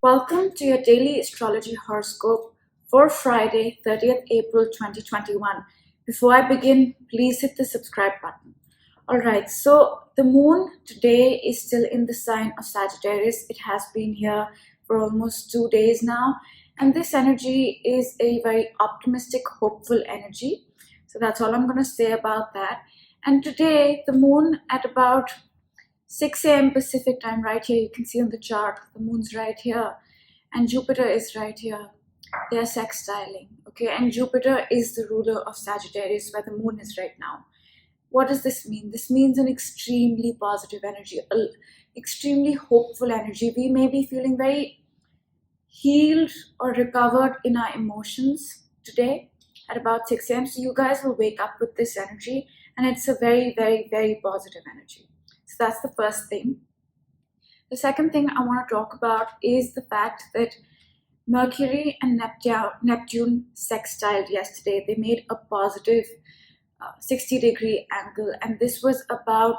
Welcome to your daily astrology horoscope for Friday, 30th April 2021. Before I begin, please hit the subscribe button. Alright, so the moon today is still in the sign of Sagittarius. It has been here for almost 2 days now, and this energy is a very optimistic, hopeful energy. So that's all I'm going to say about that. And today, the moon at about 6 a.m. Pacific time, right here, you can see on the chart, the moon's right here, and Jupiter is right here. They're sextiling, okay? And Jupiter is the ruler of Sagittarius, where the moon is right now. What does this mean? This means an extremely positive energy, extremely hopeful energy. We may be feeling very healed or recovered in our emotions today at about 6 a.m. So you guys will wake up with this energy, and it's a very, very, very positive energy. So that's the first thing. The second thing I want to talk about is the fact that Mercury and Neptune sextiled yesterday. They made a positive 60-degree angle, and this was about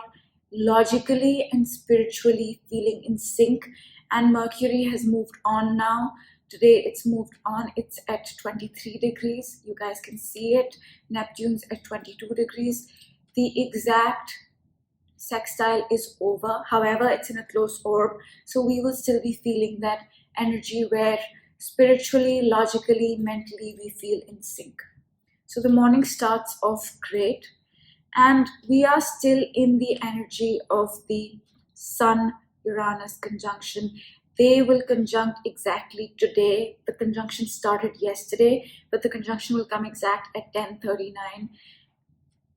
logically and spiritually feeling in sync. And Mercury has moved on now. Today it's moved on. It's at 23 degrees. You guys can see it. Neptune's at 22 degrees. The exact sextile is over. However, it's in a close orb, so we will still be feeling that energy where spiritually, logically, mentally we feel in sync. So the morning starts off great, and we are still in the energy of the Sun-Uranus conjunction. They will conjunct exactly today. The conjunction started yesterday, but the conjunction will come exact at 10:39.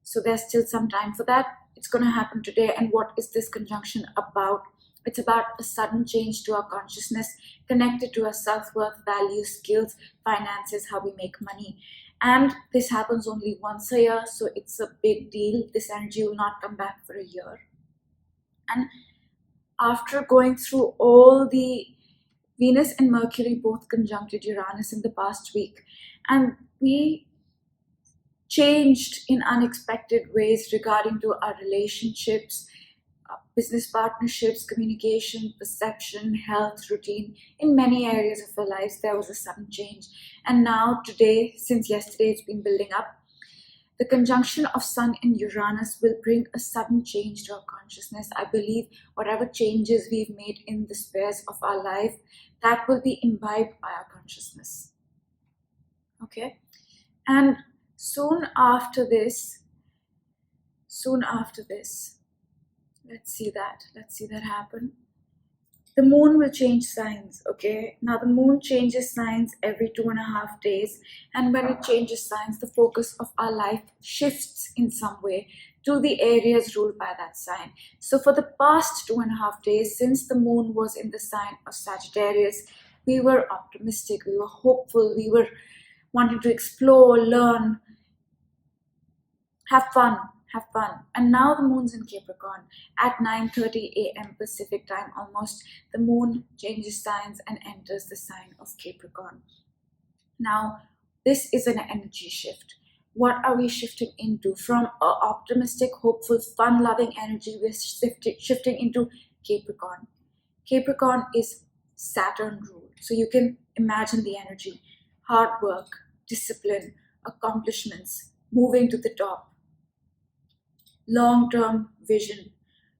So there's still some time for that. It's going to happen today. And what is this conjunction about? It's about a sudden change to our consciousness, connected to our self-worth, values, skills, finances, how we make money. And this happens only once a year, so it's a big deal. This energy will not come back for a year. And after going through all the Venus and Mercury both conjuncted Uranus in the past week, and we changed in unexpected ways regarding to our relationships, business partnerships, communication, perception, health, routine. In many areas of our lives, there was a sudden change. And now today, since yesterday, it's been building up. The conjunction of Sun and Uranus will bring a sudden change to our consciousness. I believe whatever changes we've made in the spheres of our life, that will be imbibed by our consciousness. Okay? And soon after this, let's see that happen. The moon will change signs, okay? Now the moon changes signs every 2.5 days, and when it changes signs, the focus of our life shifts in some way to the areas ruled by that sign. So for the past 2.5 days, since the moon was in the sign of Sagittarius, we were optimistic, we were hopeful, we were wanting to explore, learn, have fun. And now the moon's in Capricorn at 9:30 a.m. Pacific time almost. The moon changes signs and enters the sign of Capricorn. Now, this is an energy shift. What are we shifting into? From an optimistic, hopeful, fun-loving energy, we're shifting into Capricorn. Capricorn is Saturn ruled. So you can imagine the energy. Hard work, discipline, accomplishments, moving to the top, long-term vision.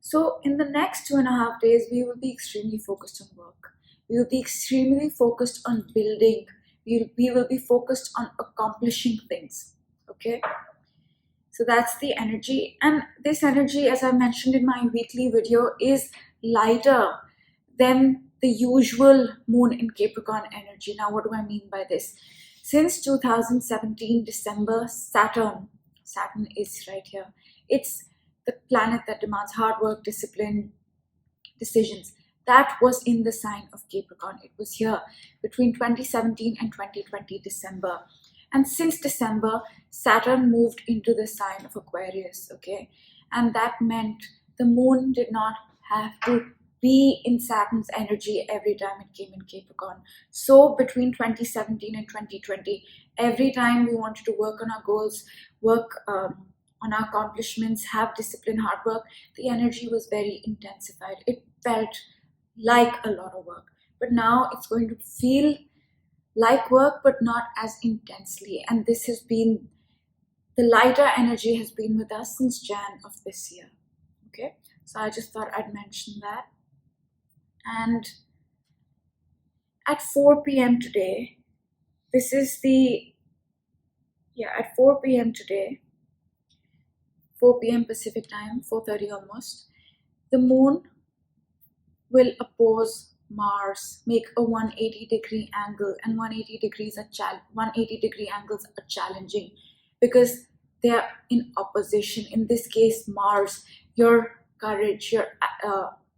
So in the next 2.5 days, we will be extremely focused on work. We will be extremely focused on building. We will be focused on accomplishing things. Okay? So that's the energy. And this energy, as I mentioned in my weekly video, is lighter than the usual moon in Capricorn energy. Now, what do I mean by this? Since 2017 December, Saturn is right here. It's the planet that demands hard work, discipline, decisions. That was in the sign of Capricorn. It was here between 2017 and 2020 December. And since December, Saturn moved into the sign of Aquarius, okay? And that meant the moon did not have to be in Saturn's energy every time it came in Capricorn. So between 2017 and 2020, every time we wanted to work on our goals, work on our accomplishments, have discipline, hard work, the energy was very intensified. It felt like a lot of work. but now it's going to feel like work, but not as intensely. And this has been, the lighter energy has been with us since Jan of this year. Okay, so I just thought I'd mention that. And at 4 p.m. today, this is the, at 4 p.m. today, 4 p.m. Pacific time, 4:30 almost, the moon will oppose Mars, make a 180-degree angle, and 180-degree angles are challenging because they are in opposition. In this case, Mars, your courage, your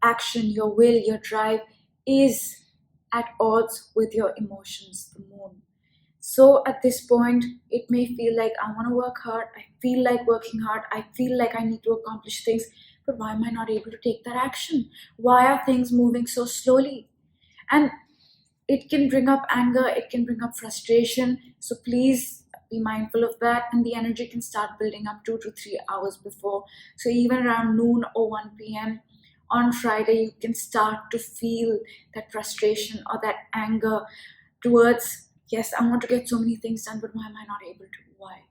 action, your will, your drive is at odds with your emotions, the moon. So at this point, it may feel like I want to work hard, I feel like working hard, I feel like I need to accomplish things, but why am I not able to take that action? Why are things moving so slowly? And it can bring up anger, it can bring up frustration. So please be mindful of that. And the energy can start building up 2 to 3 hours before. So even around noon or 1 p.m. on Friday, you can start to feel that frustration or that anger towards, yes, I want to get so many things done, but why am I not able to? Why?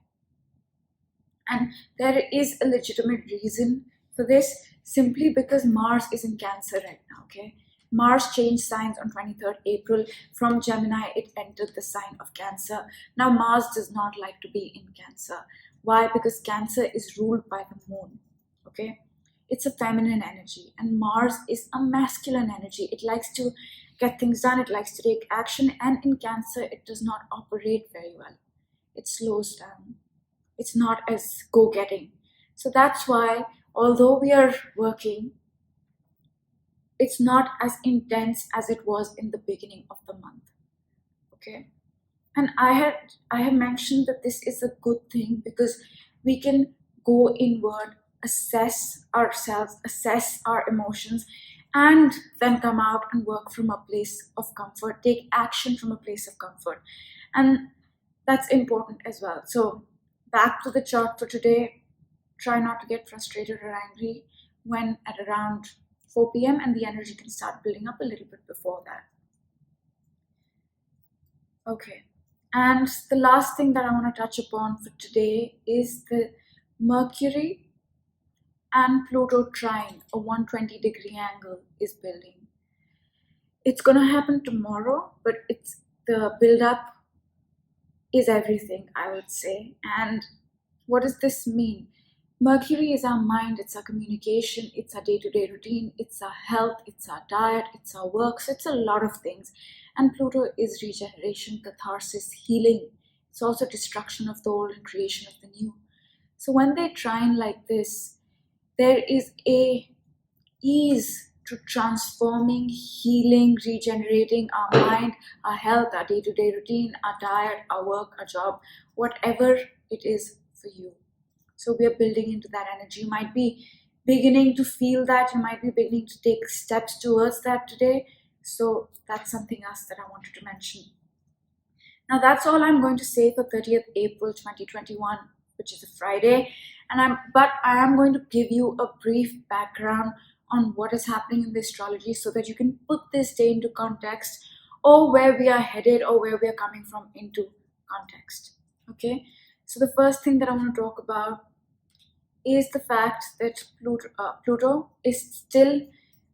And there is a legitimate reason for this, simply because Mars is in Cancer right now, okay? Mars changed signs on 23rd April. From Gemini, it entered the sign of Cancer. Now, Mars does not like to be in Cancer. Why? Because Cancer is ruled by the moon, okay? It's a feminine energy, and Mars is a masculine energy. It likes to get things done, it likes to take action, and in Cancer, it does not operate very well. It slows down. It's not as go-getting. So that's why, although we are working, it's not as intense as it was in the beginning of the month. Okay? And I have mentioned that this is a good thing because we can go inward, assess ourselves, assess our emotions, and then come out and work from a place of comfort, take action from a place of comfort. And that's important as well. So back to the chart for today. Try not to get frustrated or angry when at around 4 p.m. and the energy can start building up a little bit before that. Okay. And the last thing that I want to touch upon for today is the Mercury and Pluto trine, a 120-degree angle is building. It's going to happen tomorrow, but it's the build-up is everything, I would say. And what does this mean? Mercury is our mind, it's our communication, it's our day-to-day routine, it's our health, it's our diet, it's our work, so it's a lot of things. And Pluto is regeneration, catharsis, healing. It's also destruction of the old and creation of the new. So when they trine like this, there is a ease to transforming, healing, regenerating our mind, our health, our day-to-day routine, our diet, our work, our job, whatever it is for you. So we are building into that energy. You might be beginning to feel that, you might be beginning to take steps towards that today. So that's something else that I wanted to mention. Now that's all I'm going to say for 30th April 2021, which is a Friday. But I am going to give you a brief background on what is happening in the astrology so that you can put this day into context, or where we are headed or where we are coming from into context. Okay, so the first thing that I want to talk about is the fact that Pluto is still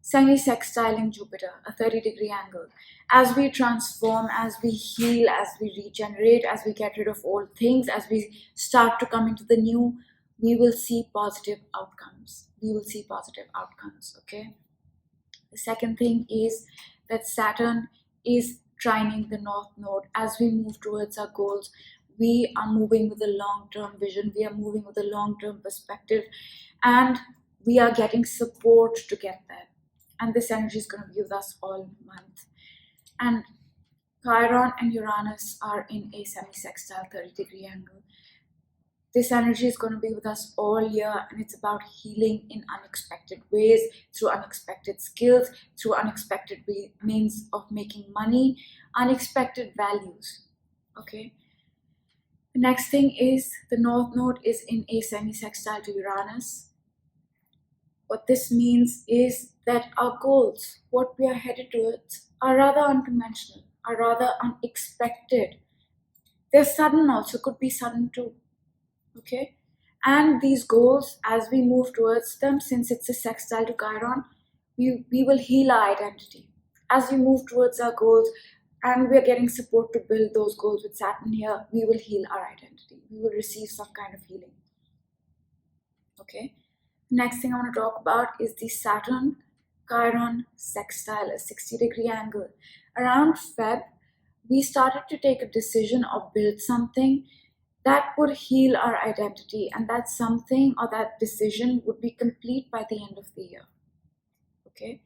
semi-sextiling Jupiter, a 30-degree angle. As we transform, as we heal, as we regenerate, as we get rid of old things, as we start to come into the new, we will see positive outcomes. Okay? The second thing is that Saturn is trining the North Node. As we move towards our goals, we are moving with a long-term vision, we are moving with a long-term perspective, and we are getting support to get there. And this energy is going to be with us all month. And Chiron and Uranus are in a semi-sextile 30-degree angle. This energy is going to be with us all year, and it's about healing in unexpected ways, through unexpected skills, through unexpected means of making money, unexpected values. Okay. The next thing is the North Node is in a semi-sextile to Uranus. What this means is that our goals, what we are headed towards, are rather unconventional, are rather unexpected. They're sudden also, could be sudden too. Okay? And these goals, as we move towards them, since it's a sextile to Chiron, we will heal our identity. As we move towards our goals and we're getting support to build those goals with Saturn here, we will heal our identity. We will receive some kind of healing. Okay? Next thing I want to talk about is the Saturn Chiron sextile, a 60-degree angle. Around Feb, we started to take a decision or build something that would heal our identity, and that something or that decision would be complete by the end of the year. Okay.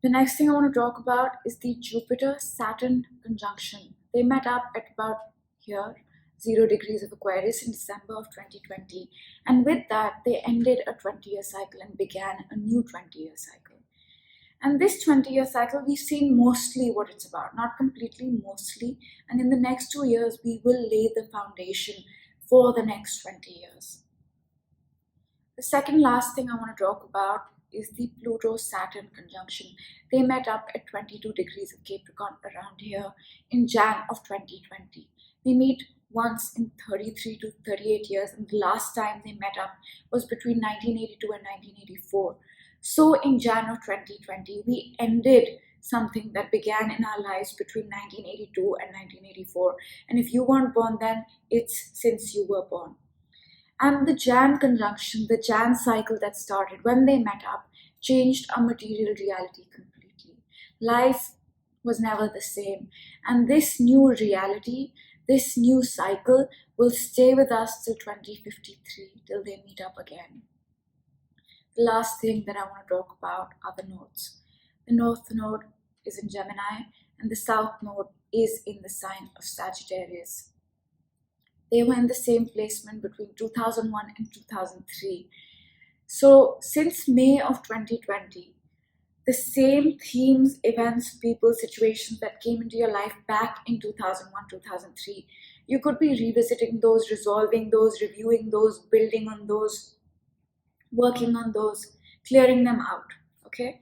The next thing I want to talk about is the Jupiter Saturn conjunction. They met up at about here, 0 degrees of Aquarius in December of 2020, and with that they ended a 20-year cycle and began a new 20-year cycle. And this 20-year cycle, we've seen mostly what it's about, not completely, mostly. And in the next 2 years, we will lay the foundation for the next 20 years. The second last thing I want to talk about is the Pluto-Saturn conjunction. They met up at 22 degrees of Capricorn around here in Jan of 2020. They meet once in 33 to 38 years, and the last time they met up was between 1982 and 1984. So in Jan of 2020, we ended something that began in our lives between 1982 and 1984. And if you weren't born then, it's since you were born. And the Jan conjunction, the Jan cycle that started when they met up, changed our material reality completely. Life was never the same. And this new reality, this new cycle will stay with us till 2053, till they meet up again. The last thing that I want to talk about are the nodes. The north node is in Gemini and the south node is in the sign of Sagittarius. They were in the same placement between 2001 and 2003. So since May of 2020, the same themes, events, people, situations that came into your life back in 2001, 2003, you could be revisiting those, resolving those, reviewing those, building on those, working on those, clearing them out. Okay,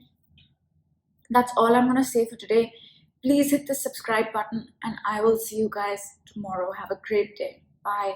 that's all I'm going to say for today. Please hit the subscribe button and I will see you guys tomorrow. Have a great day. Bye.